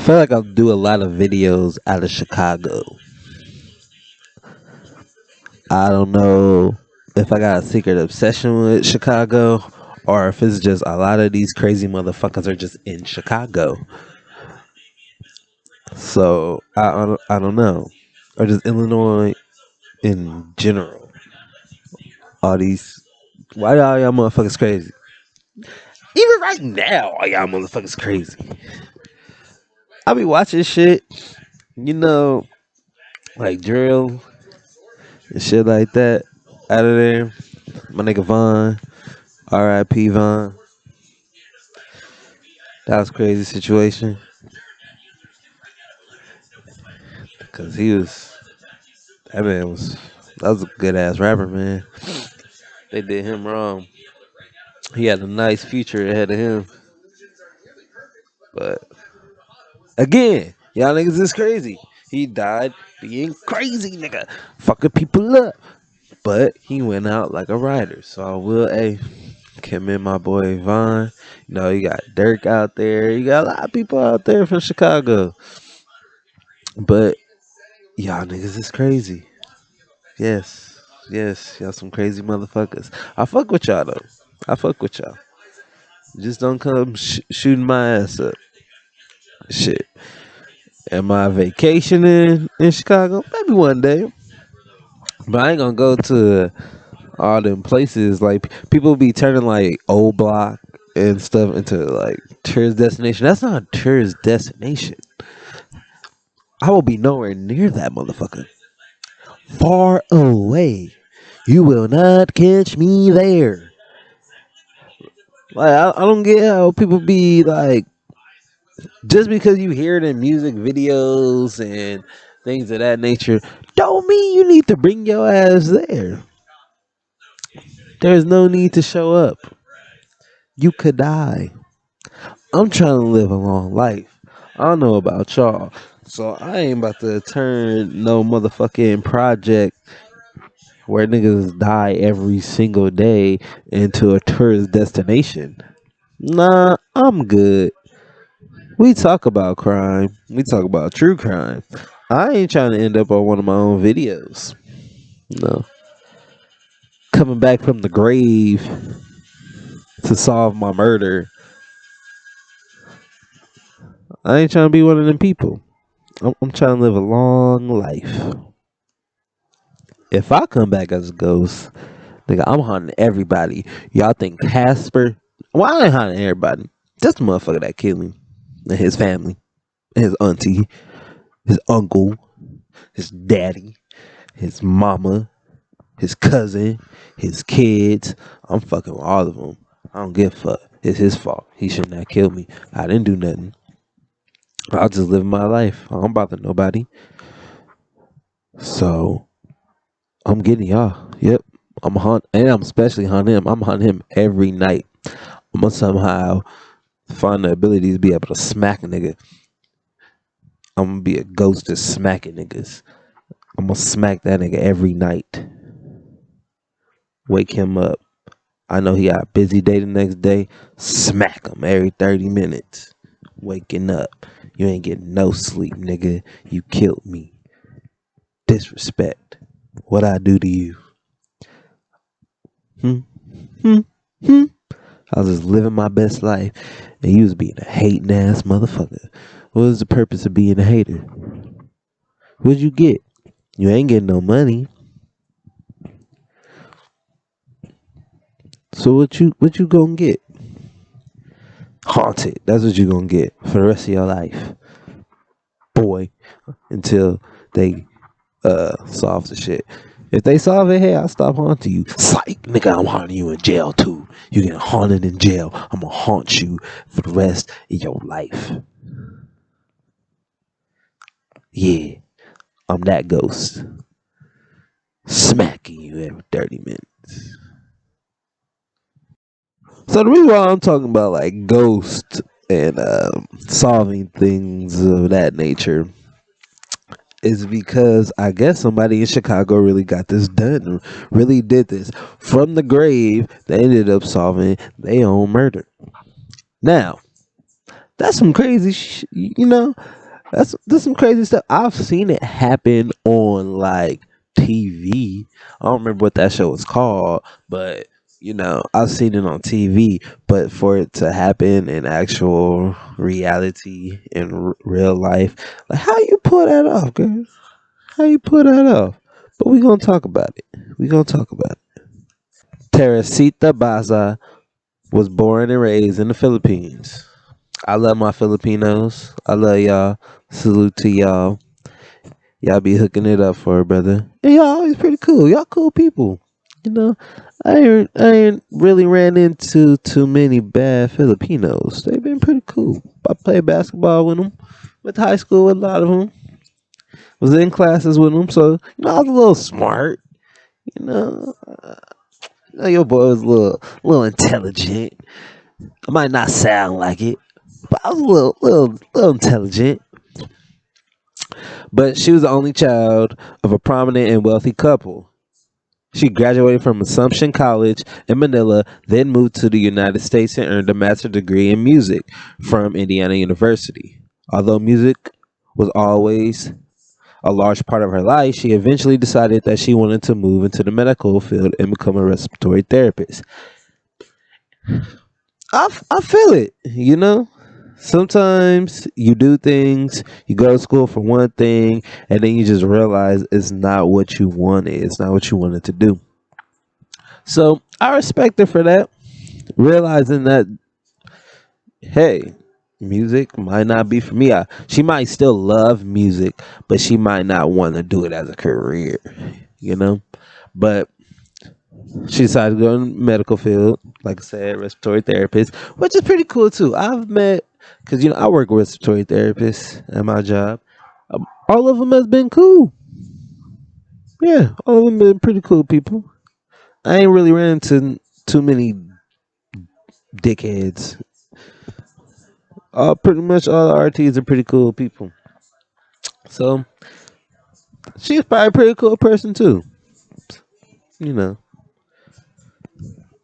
feel like I'll do a lot of videos out of Chicago. I don't know if I got a secret obsession with Chicago or if it's just a lot of these crazy motherfuckers are just in Chicago. So I don't know. Or just Illinois in general. All these. Why are y'all motherfuckers crazy? Even right now, all y'all motherfuckers crazy. I be watching shit, you know, like drill and shit like that out of there. My nigga Vaughn, R.I.P. Vaughn. That was a crazy situation because that man that was a good ass rapper, man. They did him wrong. He had a nice future ahead of him, but again, y'all niggas is crazy. He died being crazy, nigga, fucking people up. But he went out like a rider, so I will commend my boy Vaughn. You know, you got Dirk out there. You got a lot of people out there from Chicago. But y'all niggas is crazy. Yes. Yes. Y'all some crazy motherfuckers. I fuck with y'all though. I fuck with y'all. Just don't come shooting my ass up. Shit. Am I vacationing in Chicago? Maybe one day. But I ain't gonna go to all them places. Like people be turning like old block and stuff into like tourist destination. That's not a tourist destination. I will be nowhere near that motherfucker. Far away. You will not catch me there. Like I don't get how people be like just because you hear it in music videos and things of that nature, don't mean you need to bring your ass there. There's no need to show up. You could die. I'm trying to live a long life. I don't know about y'all. So I ain't about to turn no motherfucking project where niggas die every single day into a tourist destination. Nah, I'm good. We talk about crime. We talk about true crime. I ain't trying to end up on one of my own videos. No. Coming back from the grave to solve my murder. I ain't trying to be one of them people. I'm trying to live a long life. If I come back as a ghost, nigga, I'm hunting everybody. Y'all think Casper? Well, I ain't hunting everybody. Just the motherfucker that killed him. And his family. And his auntie. His uncle. His daddy. His mama. His cousin. His kids. I'm fucking with all of them. I don't give a fuck. It's his fault. He shouldn't have killed me. I didn't do nothing. I'll just live my life. I don't bother nobody. So I'm getting y'all. Yep. I'm hunt and I'm especially hunting him. I'm hunting him every night. I'm gonna somehow find the ability to be able to smack a nigga. I'm gonna be a ghost just smacking niggas. I'm gonna smack that nigga every night. Wake him up. I know he got a busy day the next day. Smack him every 30 minutes. Waking up. You ain't getting no sleep, nigga. You killed me. Disrespect. What I do to you? Hmm? Hmm? Hmm? I was just living my best life, and you was being a hating ass motherfucker. What was the purpose of being a hater? What'd you get? You ain't getting no money. So what you gonna get? Haunted. That's what you gonna get for the rest of your life, boy. Until they solve the shit. If they solve it, hey, I'll stop haunting you. Psych, nigga, I'm haunting you in jail too. You get haunted in jail. I'm gonna haunt you for the rest of your life. Yeah, I'm that ghost. Smacking you every 30 minutes. So the reason why I'm talking about like ghosts and solving things of that nature is because I guess somebody in Chicago really got this done, really did this from the grave. They ended up solving their own murder. Now, That's some crazy you know. That's some crazy stuff. I've seen it happen on like TV. I don't remember what that show was called, but I've seen it on TV. But for it to happen in actual reality in real life, like how you pull that off, girl? How you pull that off? But we gonna talk about it. We gonna talk about it. Teresita Basa was born and raised in the Philippines. I love my Filipinos. I love y'all. Salute to y'all. Y'all be hooking it up for her, brother. And y'all always pretty cool. Y'all cool people. You know, I ain't really ran into too many bad Filipinos. They've been pretty cool. I played basketball with them. Went to high school with a lot of them. Was in classes with them. So, I was a little smart. You know, your boy was a little intelligent. I might not sound like it, but I was a little intelligent. But she was the only child of a prominent and wealthy couple. She graduated from Assumption College in Manila, then moved to the United States and earned a master's degree in music from Indiana University. Although music was always a large part of her life, she eventually decided that she wanted to move into the medical field and become a respiratory therapist. I feel it, Sometimes you do things, you go to school for one thing, and then you just realize it's not what you wanted. It's not what you wanted to do. So I respect her for that, realizing that, hey, music might not be for me. She might still love music, but she might not want to do it as a career, you know? But she decided to go in the medical field, like I said, respiratory therapist, which is pretty cool too. I've met, because I work with respiratory therapists at my job. All of them has been cool. Yeah, all of them been pretty cool people. I ain't really ran into too many dickheads. Pretty much all the RTs are pretty cool people. So she's probably a pretty cool person too. You know.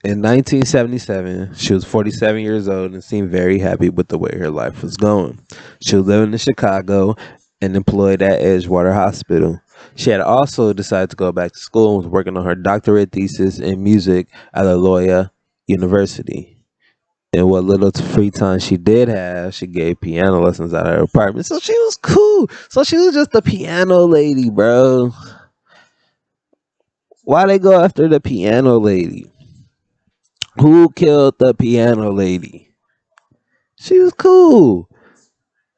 In 1977, she was 47 years old and seemed very happy with the way her life was going. She was living in Chicago and employed at Edgewater Hospital. She had also decided to go back to school and was working on her doctorate thesis in music at Loyola University. And what little free time she did have, she gave piano lessons at her apartment. So she was cool. So she was just a piano lady, bro. Why they go after the piano lady? Who killed the piano lady? She was cool.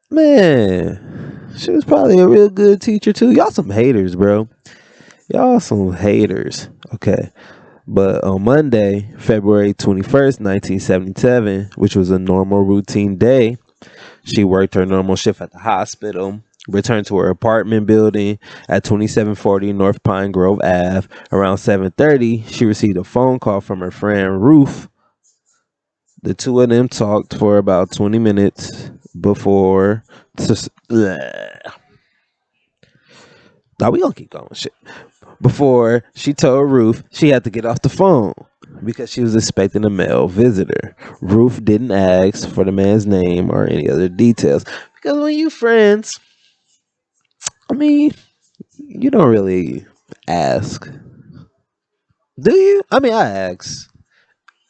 Man, she was probably a real good teacher too. Y'all some haters, bro. Y'all some haters. Okay. But on Monday, February 21st, 1977, which was a normal routine day, she worked her normal shift at the hospital, returned to her apartment building at 2740 North Pine Grove Ave. Around 7:30, she received a phone call from her friend Ruth. The two of them talked for about 20 minutes before. Now we gonna keep going, shit. Before she told Ruth she had to get off the phone because she was expecting a male visitor. Ruth didn't ask for the man's name or any other details because when you friends, I mean, you don't really ask, do you? I mean, I ask.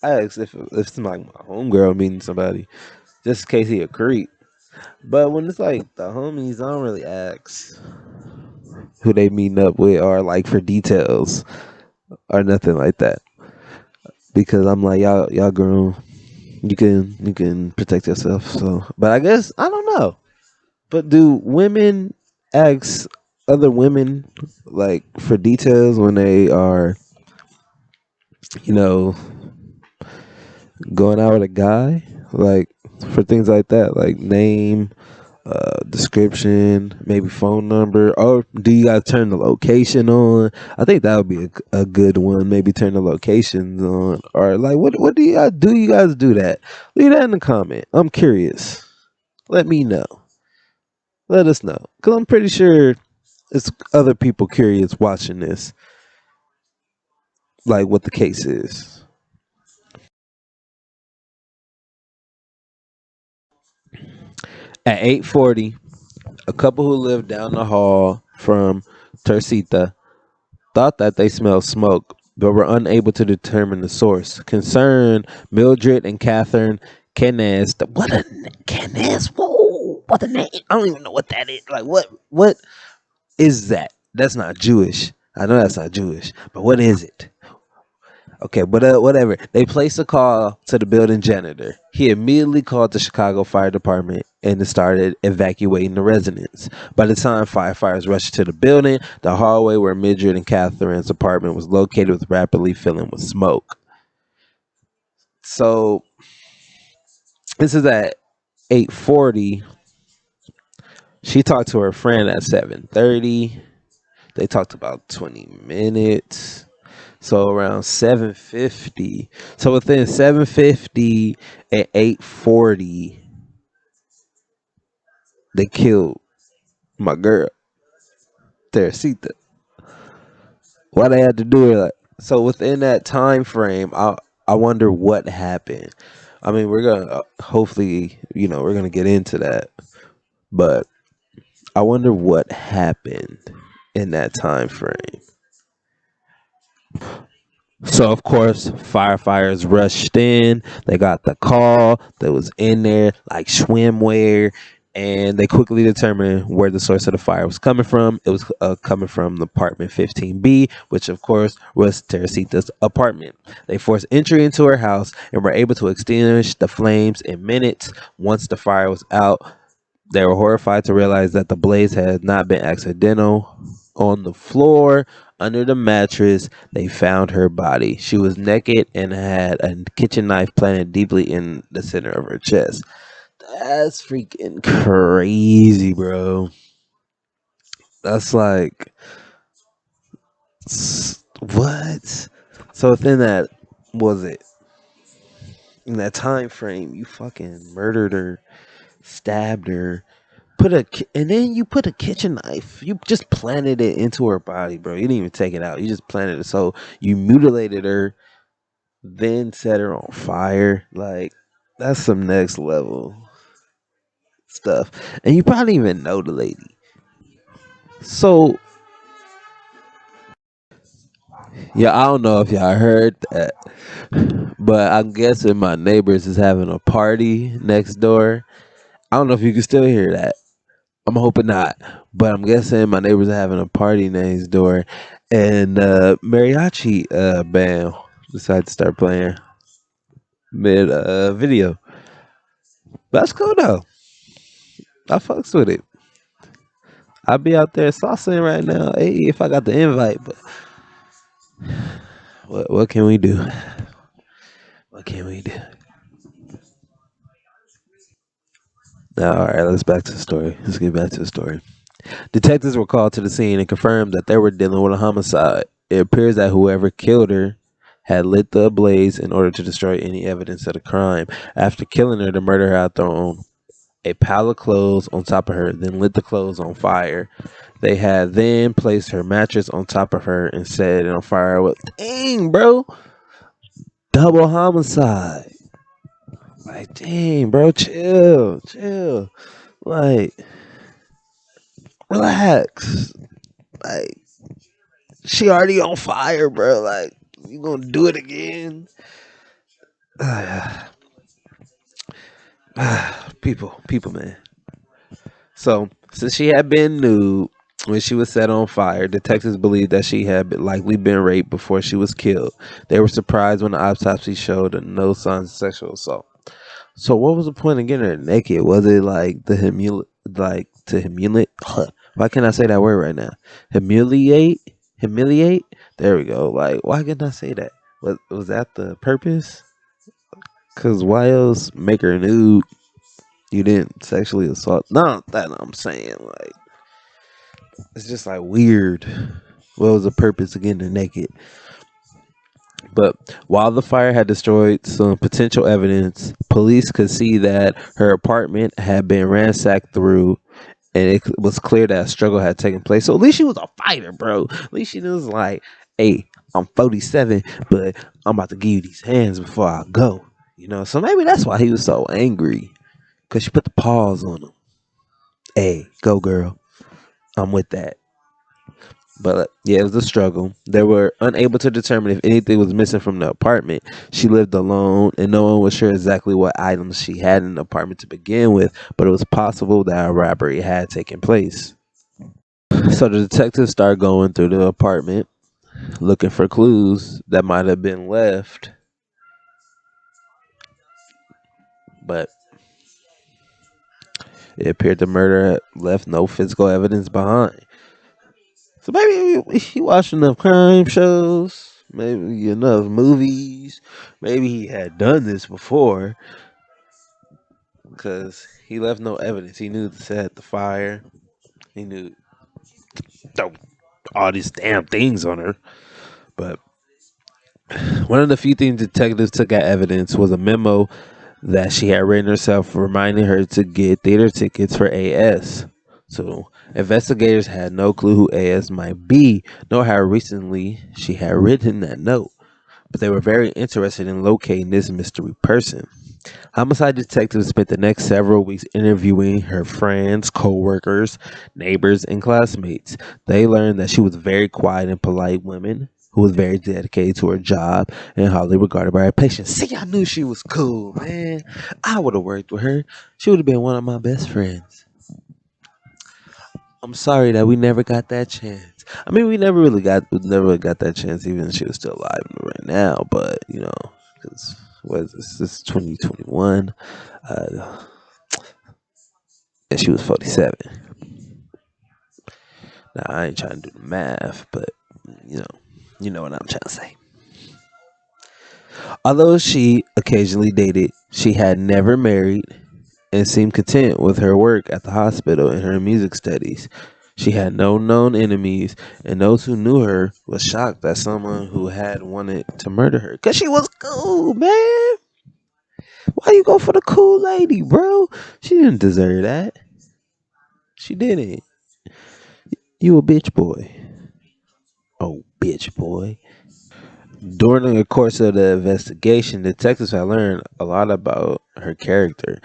I ask if it's like my homegirl meeting somebody, just in case he a creep. But when it's like the homies, I don't really ask who they meeting up with or like for details or nothing like that because I'm like y'all grown. You can protect yourself. So, but I guess I don't know. But do women ask other women like for details when they are, you know, going out with a guy, like for things like that, like name, description, maybe phone number, or do you guys turn the location on? I think that would be a good one. Maybe turn the locations on, or like what do you guys do? You guys do that? Leave that in the comment. I'm curious. Let me know. Let us know, cause I'm pretty sure it's other people curious watching this, like what the case is. At 8:40, a couple who lived down the hall from Teresita thought that they smelled smoke, but were unable to determine the source. Concerned, Mildred and Catherine Kenez. Kenez? Whoa! What the name? I don't even know what that is. Like what? What is that? That's not Jewish. I know that's not Jewish, but what is it? Okay, but whatever. They placed a call to the building janitor. He immediately called the Chicago Fire Department and started evacuating the residents. By the time firefighters rushed to the building, the hallway where Mildred and Catherine's apartment was located was rapidly filling with smoke. So this is at 8:40. She talked to her friend at 7:30. They talked about 20 minutes. So around 7:50. So within 7:50 and 8:40, they killed my girl, Teresita. Why they had to do it? So within that time frame, I wonder what happened. I mean, we're gonna hopefully, we're gonna get into that, but I wonder what happened in that time frame. So of course, firefighters rushed in. They got the call that was in there, like swimwear, and they quickly determined where the source of the fire was coming from. It was coming from the apartment 15B, which of course was Teresita's apartment. They forced entry into her house and were able to extinguish the flames in minutes. Once the fire was out, they were horrified to realize that the blaze had not been accidental. On the floor, under the mattress, they found her body. She was naked and had a kitchen knife planted deeply in the center of her chest. That's freaking crazy, bro. That's like, what? So within that, was it, in that time frame, you fucking murdered her, stabbed her, and then you put a kitchen knife. You just planted it into her body, bro. You didn't even take it out. You just planted it. So you mutilated her, then set her on fire. Like, that's some next level stuff. And you probably even know the lady. So yeah, I don't know if y'all heard that, but I'm guessing my neighbors is having a party next door. I don't know if you can still hear that. I'm hoping not, but I'm guessing my neighbors are having a party next door, and mariachi band decided to start playing mid video. That's cool though. I fucks with it. I'll be out there saucing right now. Hey, if I got the invite, but what can we do? What can we do? Now, all right, let's back to the story. Let's get back to the story. Detectives were called to the scene and confirmed that they were dealing with a homicide. It appears that whoever killed her had lit the blaze in order to destroy any evidence of the crime. After killing her, the murderer had thrown a pile of clothes on top of her, then lit the clothes on fire. They had then placed her mattress on top of her and set it on fire. With dang, bro, double homicide. Like, dang, bro, chill, chill. Like, relax. Like, she already on fire, bro. Like, you gonna do it again? People, man. So, since she had been nude when she was set on fire, detectives believed that she had likely been raped before she was killed. They were surprised when the autopsy showed no signs of sexual assault. So, what was the point of getting her naked? Was it like like to humiliate? Why can't I say that word right now? Humiliate. There we go. Like, why can't I say that? Was that the purpose? Cause why else make her nude? You didn't sexually assault. No, that I'm saying. Like, it's just like weird. What was the purpose of getting her naked? But while the fire had destroyed some potential evidence, police could see that her apartment had been ransacked through, and it was clear that a struggle had taken place. So at least she was a fighter, bro. At least she was like, hey, I'm 47, but I'm about to give you these hands before I go. So maybe that's why he was so angry, because she put the paws on him. Hey, go girl. I'm with that. But yeah, it was a struggle. They were unable to determine if anything was missing from the apartment. She lived alone, and no one was sure exactly what items she had in the apartment to begin with, but it was possible that a robbery had taken place. So the detectives started going through the apartment looking for clues that might have been left, but it appeared the murder had left no physical evidence behind. So maybe he watched enough crime shows, maybe enough movies. Maybe he had done this before because he left no evidence. He knew to set the fire. He knew th- all these damn things on her. But one of the few things detectives took as evidence was a memo that she had written herself reminding her to get theater tickets for AS. So investigators had no clue who AS might be, nor how recently she had written that note. But they were very interested in locating this mystery person. Homicide detectives spent the next several weeks interviewing her friends, co-workers, neighbors, and classmates. They learned that she was a very quiet and polite woman who was very dedicated to her job and highly regarded by her patients. See, I knew she was cool, man. I would have worked with her. She would have been one of my best friends. I'm sorry that we never got that chance. I mean, we never got that chance, even if she was still alive right now. But because what is this? This is 2021, uh, and she was 47. Now I ain't trying to do the math, but you know, you know what I'm trying to say. Although she occasionally dated, she had never married and seemed content with her work at the hospital and her music studies. She had no known enemies, and those who knew her was shocked that someone who had wanted to murder her. Cause she was cool, man. Why you go for the cool lady, bro? She didn't deserve that. She didn't. You a bitch boy. Oh, bitch boy. During the course of the investigation, detectives had learned a lot about her character,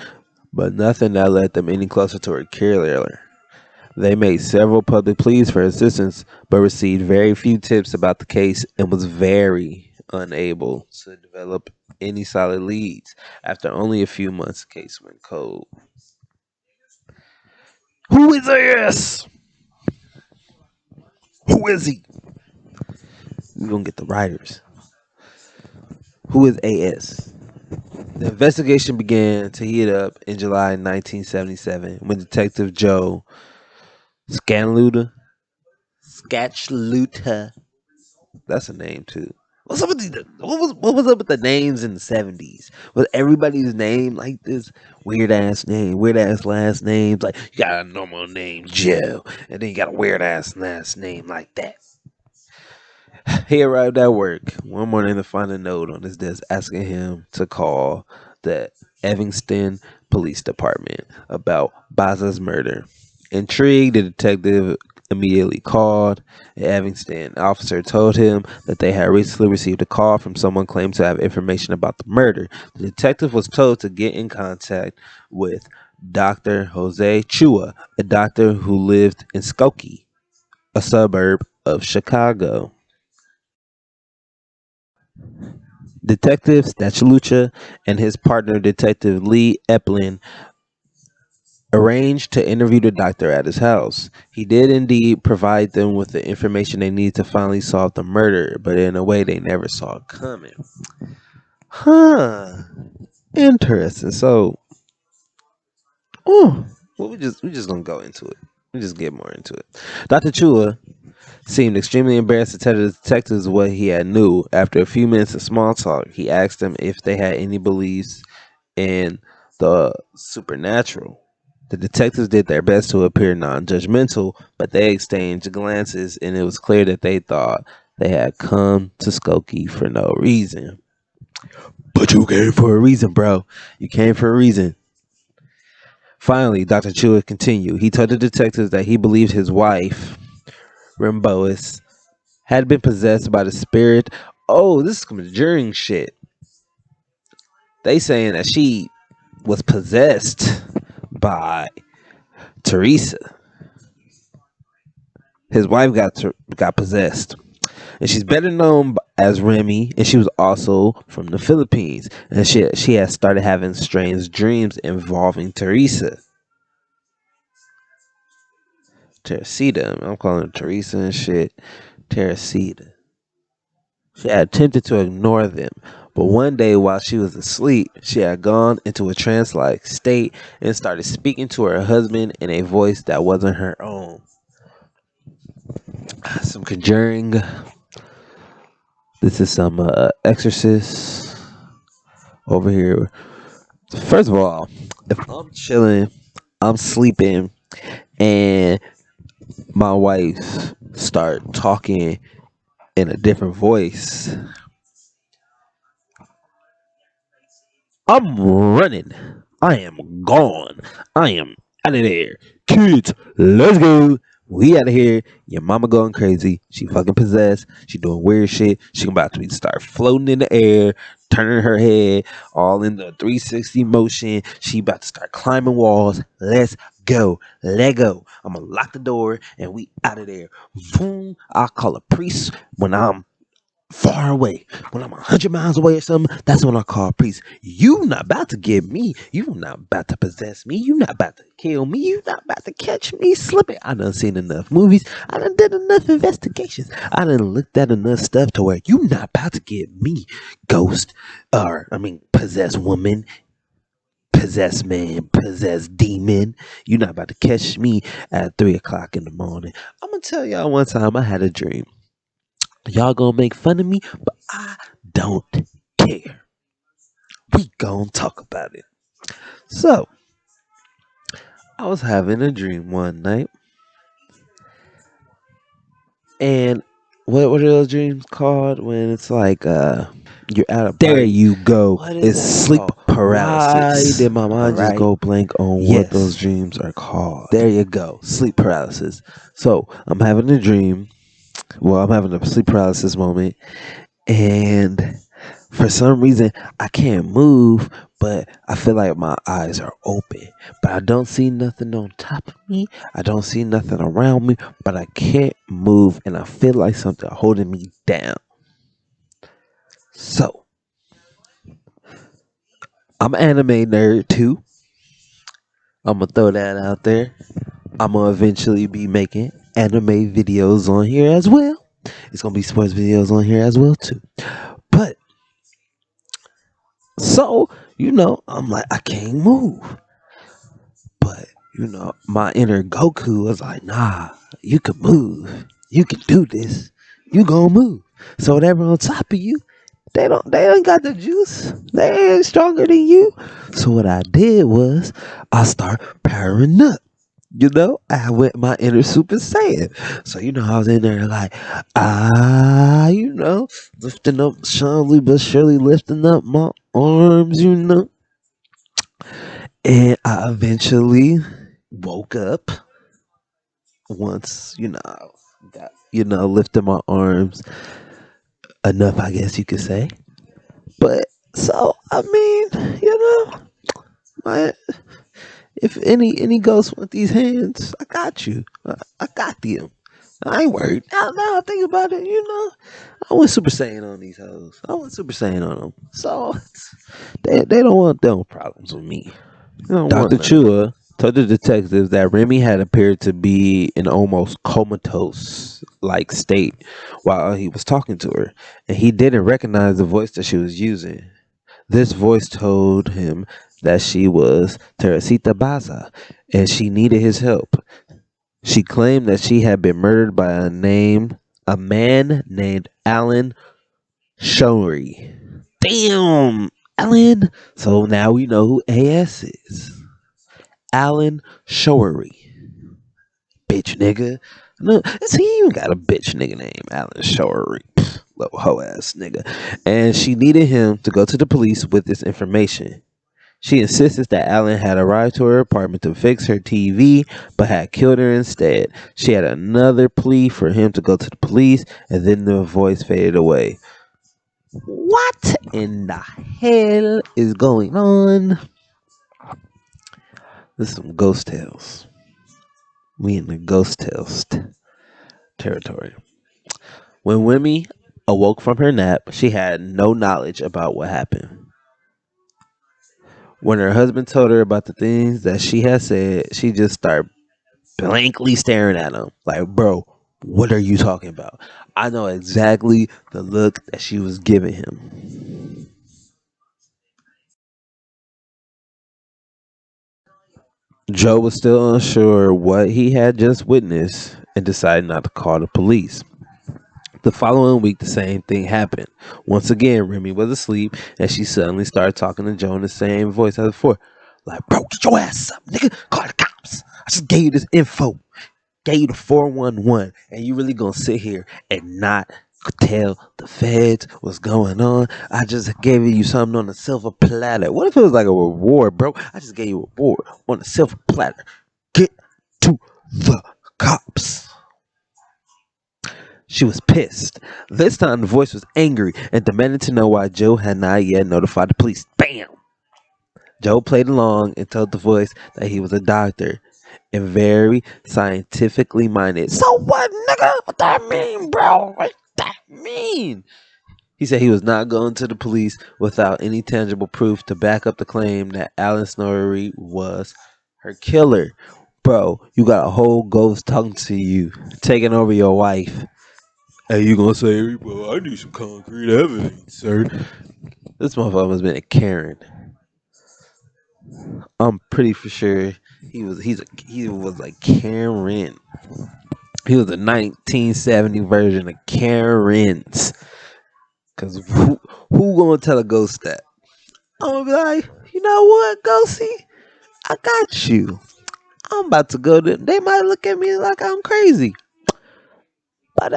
but nothing that led them any closer to her killer. They made several public pleas for assistance, but received very few tips about the case and was very unable to develop any solid leads. After only a few months, the case went cold. Who is AS? Who is he? We're gonna get the writers. Who is AS? The investigation began to heat up in July 1977 when Detective Joe Scanluta, Scatchluta, that's a name too. What's up with what was up with the names in the 70s? Was everybody's name like this weird ass name, weird ass last names? Like you got a normal name Joe, and then you got a weird ass last name like that. He arrived at work one morning to find a note on his desk asking him to call the Evanston Police Department about Baza's murder. Intrigued, the detective immediately called. An Evanston officer told him that they had recently received a call from someone claiming to have information about the murder. The detective was told to get in contact with Dr. Jose Chua, a doctor who lived in Skokie, a suburb of Chicago. Detective Stachilucha and his partner, Detective Lee Eplin, arranged to interview the doctor at his house. He did indeed provide them with the information they needed to finally solve the murder, but in a way they never saw coming. Huh. Interesting. So, oh, well, we just gonna go into it. We just get more into it. Dr. Chua seemed extremely embarrassed to tell the detectives what he had knew. After a few minutes of small talk, he asked them if they had any beliefs in the supernatural. The detectives did their best to appear non judgmental, but they exchanged glances, and it was clear that they thought they had come to Skokie for no reason. But you came for a reason, bro. You came for a reason. Finally, Dr. Chua continued. He told the detectives that he believed his wife, Rimbois, had been possessed by the spirit. Oh, this is conjuring shit. They saying that she was possessed by Teresa, his wife got possessed, and she's better known as Remy. And she was also from the Philippines, and she had started having strange dreams involving Teresa. Teresita, I'm calling her Teresa and shit. Teresita. She had attempted to ignore them, but one day while she was asleep, she had gone into a trance like state and started speaking to her husband in a voice that wasn't her own. Some conjuring. This is some exorcist over here. First of all, if I'm chilling, I'm sleeping, and my wife start talking in a different voice, I'm running. I am gone. I am out of there. Kids, let's go. We out of here. Your mama going crazy. She fucking possessed. She doing weird shit. She about to start floating in the air, turning her head all in the 360 motion. She about to start climbing walls. Let's go. Let go. I'm gonna lock the door and we out of there. Boom. I'll call a priest when I'm far away. When I'm 100 miles away or something, that's when I call priest. You not about to get me. You not about to possess me. You not about to kill me. You not about to catch me slipping. I done seen enough movies. I done did enough investigations. I done looked at enough stuff to where you not about to get me, ghost, or I mean possessed woman, possessed man, possessed demon. You not about to catch me at 3 o'clock in the morning. I'm gonna tell y'all one time I had a dream. Y'all gonna make fun of me, but I don't care. We gonna talk about it. So, I was having a dream one night, and what are those dreams called when it's like you're at a party? There you go. What is it's that sleep called? Paralysis. Why did my mind just go blank on what those dreams are called? There you go. Sleep paralysis. So, I'm having a dream. Well, I'm having a sleep paralysis moment, and for some reason I can't move, but I feel like my eyes are open. But I don't see nothing on top of me. I don't see nothing around me, but I can't move and I feel like something holding me down. So I'm an anime nerd too. I'm gonna throw that out there. I'm gonna eventually be making anime videos on here as well. It's gonna be sports videos on here as well too. But so, I'm like, I can't move. But, my inner Goku was like, nah, you can move. You can do this. You gonna move. So whatever on top of you, they ain't got the juice. They ain't stronger than you. So what I did was I start powering up. I went my inner Super Saiyan. So, I was in there like, lifting up, slowly but surely lifting up my arms. And I eventually woke up once, got, lifted my arms enough, I guess you could say. But, so, I mean, my, if any ghost want these hands, I got you. I got them. I ain't worried. Now I think about it, I went Super Saiyan on these hoes. I went Super Saiyan on them. So they don't want them problems with me. Dr. Chua told the detectives that Remy had appeared to be in almost comatose like state while he was talking to her, and he didn't recognize the voice that she was using. This voice told him that she was Teresita Basa and she needed his help. She claimed that she had been murdered by a man named Alan Showery. Damn, Alan. So now we know who AS is. Alan Showery. Bitch nigga. No, he even got a bitch nigga name, Alan Showery. Little hoe ass nigga. And she needed him to go to the police with this information. She insisted that Alan had arrived to her apartment to fix her TV, but had killed her instead. She had another plea for him to go to the police, and then the voice faded away. What in the hell is going on? This is some ghost tales. We in the ghost tales territory. When Wimmy awoke from her nap, she had no knowledge about what happened. When her husband told her about the things that she had said, she just started blankly staring at him. Like, bro, what are you talking about? I know exactly the look that she was giving him. Joe was still unsure what he had just witnessed and decided not to call the police. The following week, the same thing happened. Once again, Remy was asleep and she suddenly started talking to Joe in the same voice as before. Like, bro, get your ass up, nigga. Call the cops. I just gave you this info. Gave you the 411, and you really gonna sit here and not tell the feds what's going on? I just gave you something on a silver platter. What if it was like a reward, bro? I just gave you a reward on a silver platter. Get to the cops. She was pissed. This time the voice was angry and demanded to know why Joe had not yet notified the police. Bam! Joe played along and told the voice that he was a doctor and very scientifically minded. So what, nigga? What that mean, bro? What that mean? He said he was not going to the police without any tangible proof to back up the claim that Alan Snorri was her killer. Bro, you got a whole ghost talking to you, taking over your wife. Hey, you gonna say, well, I need some concrete evidence, sir. This motherfucker has been a Karen. I'm pretty for sure he was like Karen. He was a 1970 version of Karen's. Cause who gonna tell a ghost that? I'm gonna be like, you know what, ghosty? I got you. I'm about to go to. They might look at me like I'm crazy, but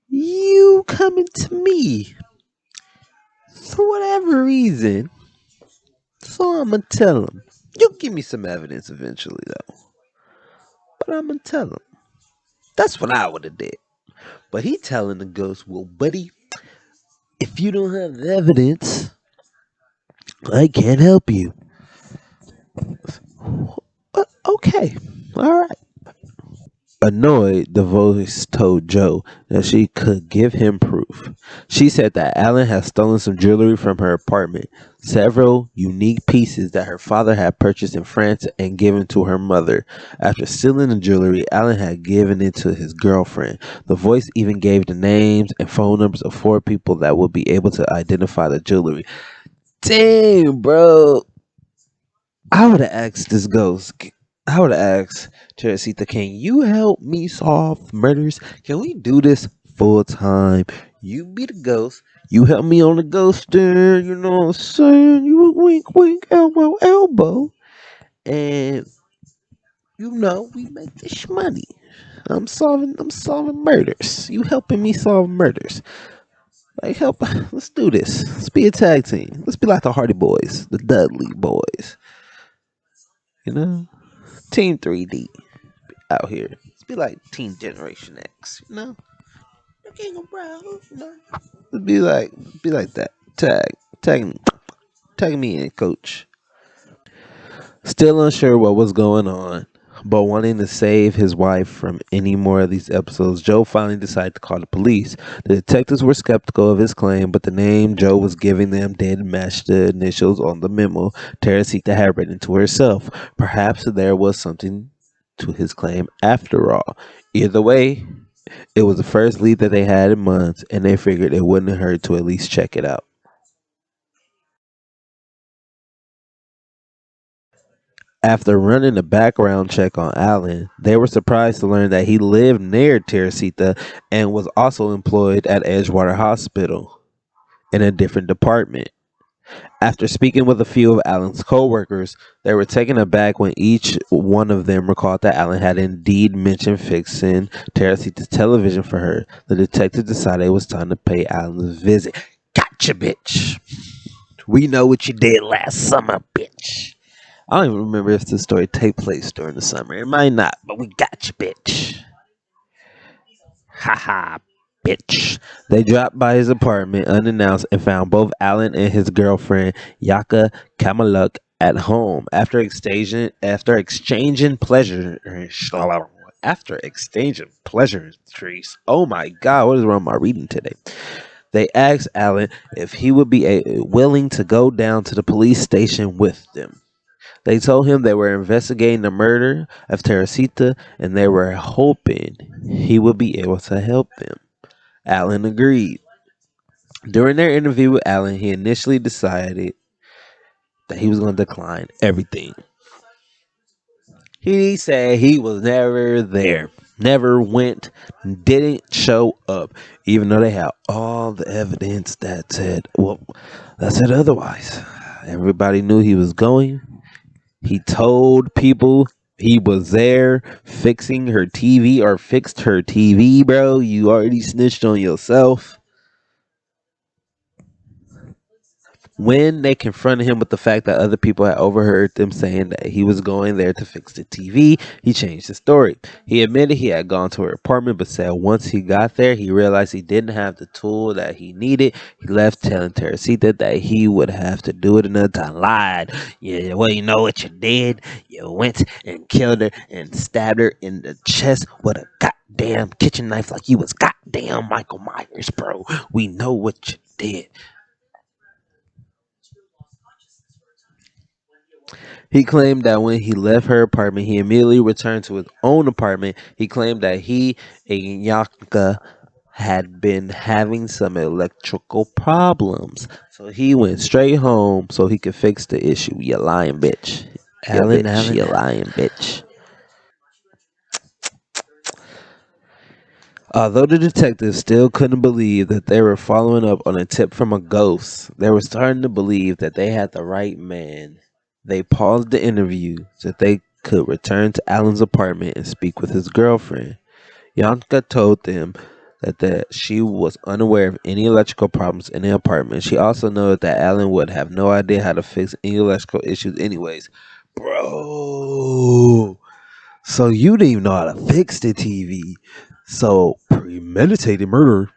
you coming to me for whatever reason. So I'm gonna tell him. You give me some evidence eventually, though. But I'm gonna tell him. That's what I would have did. But he telling the ghost, well, buddy, if you don't have the evidence, I can't help you. Okay, all right. Annoyed, the voice told Joe that she could give him proof. She said that Alan had stolen some jewelry from her apartment, several unique pieces that her father had purchased in France and given to her mother. After stealing the jewelry, Alan had given it to his girlfriend. The voice even gave the names and phone numbers of four people that would be able to identify the jewelry. Damn, bro. I would have asked this ghost. I would have asked Teresita, can you help me solve murders? Can we do this full time? You be the ghost. You help me on the ghost there. You know what I'm saying? You wink, wink, elbow, elbow. And you know we make this money. I'm solving murders. You helping me solve murders. Like help. Let's do this. Let's be a tag team. Let's be like the Hardy Boys, the Dudley Boys. You know, Team 3D out here. Let's be like Team Generation X. You know, the King of Brown. You know, let's be like that. Tag me in, Coach. Still unsure what was going on, but wanting to save his wife from any more of these episodes, Joe finally decided to call the police. The detectives were skeptical of his claim, but the name Joe was giving them did match the initials on the memo Teresita had written to herself. Perhaps there was something to his claim after all. Either way, it was the first lead that they had in months, and they figured it wouldn't hurt to at least check it out. After running a background check on Allen, they were surprised to learn that he lived near Teresita and was also employed at Edgewater Hospital in a different department. After speaking with a few of Allen's coworkers, they were taken aback when each one of them recalled that Allen had indeed mentioned fixing Teresita's television for her. The detective decided it was time to pay Allen a visit. Gotcha, bitch. We know what you did last summer, bitch. I don't even remember if the story take place during the summer. It might not, but we got you, bitch. Haha, bitch. They dropped by his apartment unannounced and found both Alan and his girlfriend, Yaka Kamaluk, At home, after exchanging pleasantries. Oh my God, what is wrong with my reading today? They asked Alan if he would be willing to go down to the police station with them. They told him they were investigating the murder of Teresita and they were hoping he would be able to help them. Alan agreed. During their interview with Alan, he initially decided that he was going to decline everything. He said he was never there, never went, didn't show up, even though they had all the evidence that said otherwise. Everybody knew he was going. He told people he was there fixing her TV or fixed her TV, bro. You already snitched on yourself. When they confronted him with the fact that other people had overheard them saying that he was going there to fix the TV, he changed the story. He admitted he had gone to her apartment, but said once he got there, he realized he didn't have the tool that he needed. He left telling Teresita that he would have to do it another time. Lied. Yeah, well, you know what you did? You went and killed her and stabbed her in the chest with a goddamn kitchen knife like you was goddamn Michael Myers, bro. We know what you did. He claimed that when he left her apartment, he immediately returned to his own apartment. He claimed that he and Yanka had been having some electrical problems. So he went straight home so he could fix the issue. You lying bitch. You lying bitch. Although the detectives still couldn't believe that they were following up on a tip from a ghost, they were starting to believe that they had the right man. They paused the interview so that they could return to Alan's apartment and speak with his girlfriend. Yanka told them that she was unaware of any electrical problems in the apartment. She also noted that Alan would have no idea how to fix any electrical issues anyways. Bro, so you didn't even know how to fix the TV. So premeditated murder.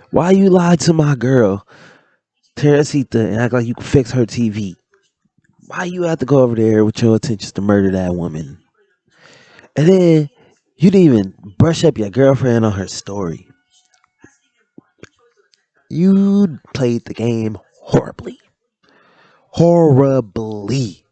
Why you lied to my girl, Teresita, and act like you could fix her TV? Why you have to go over there with your intentions to murder that woman? And then you didn't even brush up your girlfriend on her story. You played the game horribly. Horribly.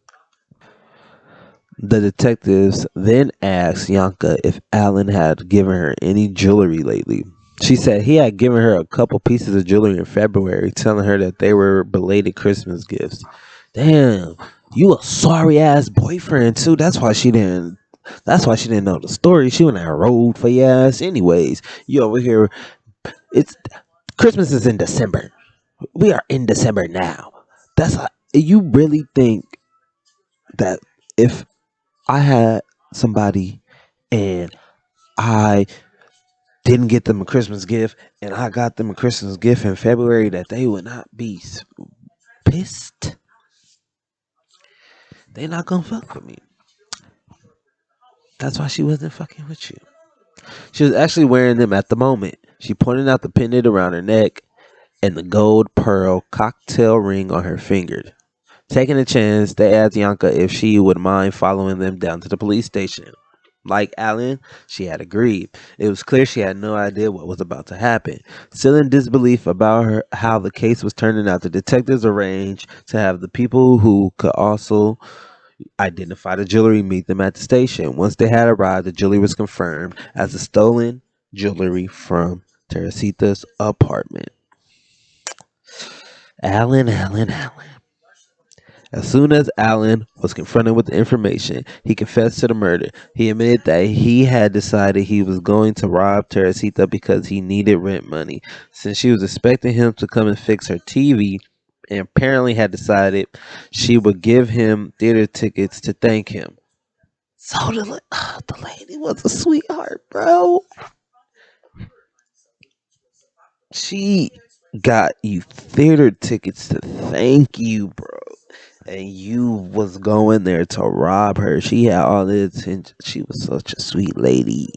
The detectives then asked Yanka if Alan had given her any jewelry lately. She said he had given her a couple pieces of jewelry in February, telling her that they were belated Christmas gifts. Damn, you a sorry ass boyfriend too. That's why she didn't know the story. She wouldn't have rolled for your ass anyways. You over here. It's Christmas is in December. We are in December now. You really think that if I had somebody and I didn't get them a Christmas gift and I got them a Christmas gift in February that they would not be pissed? They not gonna fuck with me. That's why she wasn't fucking with you. She was actually wearing them at the moment. She pointed out the pendant around her neck and the gold pearl cocktail ring on her finger. Taking a chance, they asked Yanka if she would mind following them down to the police station. Like Alan, she had agreed. It was clear she had no idea what was about to happen. Still in disbelief about how the case was turning out, the detectives arranged to have the people who could also identify the jewelry meet them at the station. Once they had arrived, the jewelry was confirmed as the stolen jewelry from Teresita's apartment. Alan. As soon as Allen was confronted with the information, he confessed to the murder. He admitted that he had decided he was going to rob Teresita because he needed rent money. Since she was expecting him to come and fix her TV, and apparently had decided she would give him theater tickets to thank him. So the lady was a sweetheart, bro. She got you theater tickets to thank you, bro. And you was going there to rob her. She had all the attention. She was such a sweet lady,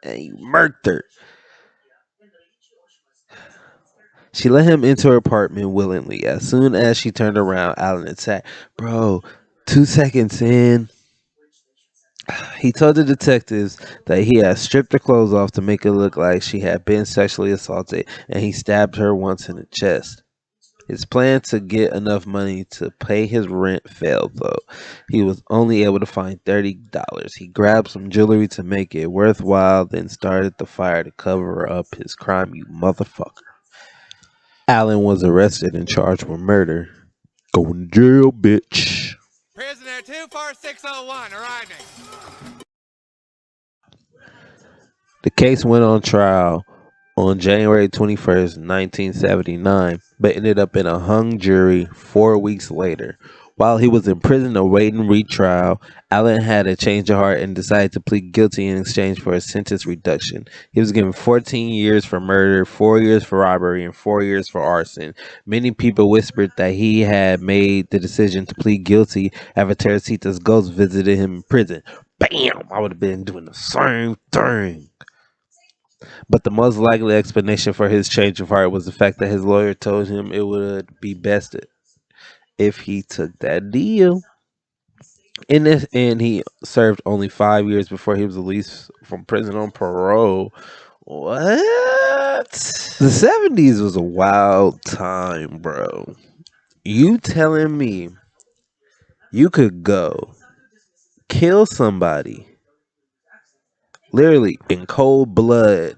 and you murked her. She let him into her apartment willingly. As soon as she turned around, Allen attacked. Bro, 2 seconds in, he told the detectives that he had stripped her clothes off to make it look like she had been sexually assaulted, and he stabbed her once in the chest. His plan to get enough money to pay his rent failed, though. He was only able to find $30. He grabbed some jewelry to make it worthwhile, then started the fire to cover up his crime, you motherfucker. Allen was arrested and charged with murder. Going to jail, bitch. Prisoner 24601 arriving. The case went on trial on January 21st, 1979, but ended up in a hung jury 4 weeks later. While he was in prison awaiting retrial, Allen had a change of heart and decided to plead guilty in exchange for a sentence reduction. He was given 14 years for murder, 4 years for robbery, and 4 years for arson. Many people whispered that he had made the decision to plead guilty after Teresita's ghost visited him in prison. Bam! I would have been doing the same thing. But the most likely explanation for his change of heart was the fact that his lawyer told him it would be best if he took that deal. In this end, he served only 5 years before he was released from prison on parole. What? The 70s was a wild time, bro. You telling me you could go kill somebody, literally in cold blood,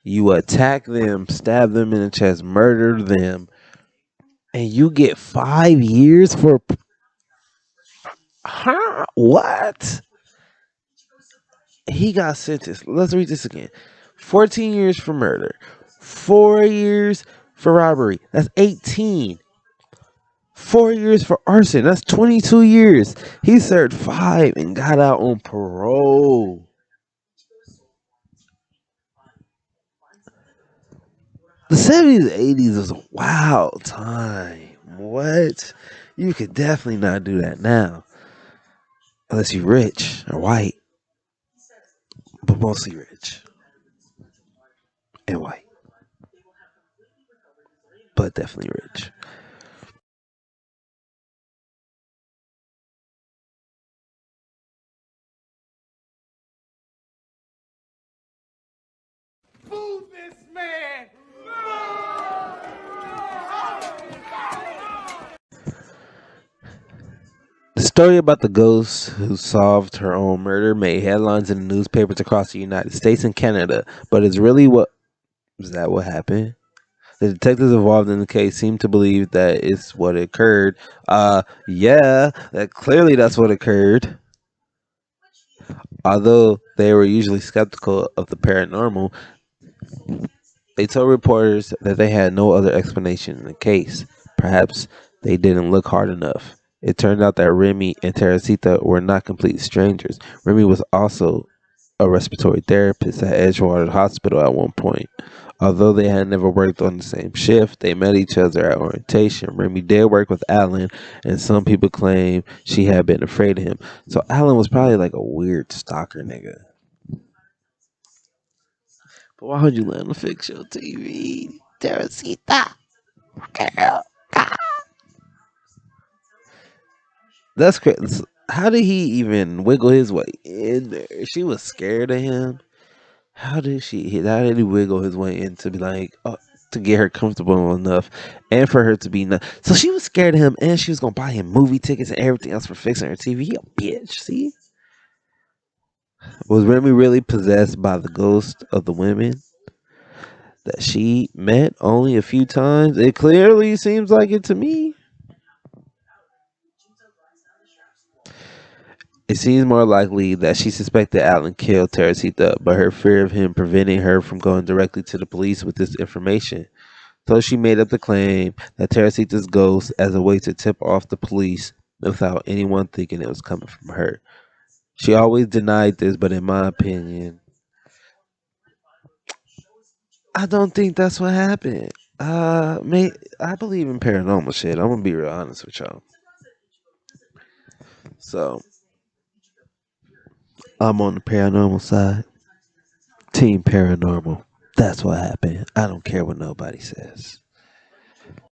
you attack them, stab them in the chest, murder them, and you get 5 years for huh? What? He got sentenced. Let's read this again. 14 years for murder, 4 years for robbery. That's 18. 4 years for arson. That's 22 years. He served 5 and got out on parole. The 70s, 80s was a wild time. What? You could definitely not do that now. Unless you're rich or white, but mostly rich and white, but definitely rich. Move this man! The story about the ghost who solved her own murder made headlines in the newspapers across the United States and Canada, but is really what is that what happened? The detectives involved in the case seem to believe that it's what occurred. Yeah, that clearly that's what occurred. Although they were usually skeptical of the paranormal, they told reporters that they had no other explanation in the case. Perhaps they didn't look hard enough. It turned out that Remy and Teresita were not complete strangers. Remy was also a respiratory therapist at Edgewater Hospital at one point. Although they had never worked on the same shift, they met each other at orientation. Remy did work with Alan, and some people claim she had been afraid of him. So Alan was probably like a weird stalker nigga. But why would you let him fix your TV? Teresita. Girl. That's crazy. How did he even wiggle his way in there? She was scared of him. How did he wiggle his way in to be like, oh, to get her comfortable enough and for her to be not. So she was scared of him and she was going to buy him movie tickets and everything else for fixing her TV. A bitch, see? Was Remy really possessed by the ghost of the women that she met only a few times? It clearly seems like it to me. It seems more likely that she suspected Alan killed Teresita, but her fear of him preventing her from going directly to the police with this information. So she made up the claim that Teresita's ghost as a way to tip off the police without anyone thinking it was coming from her. She always denied this, but in my opinion, I don't think that's what happened. I believe in paranormal shit. I'm gonna be real honest with y'all. So I'm on the paranormal side. Team paranormal. That's what happened. I don't care what nobody says.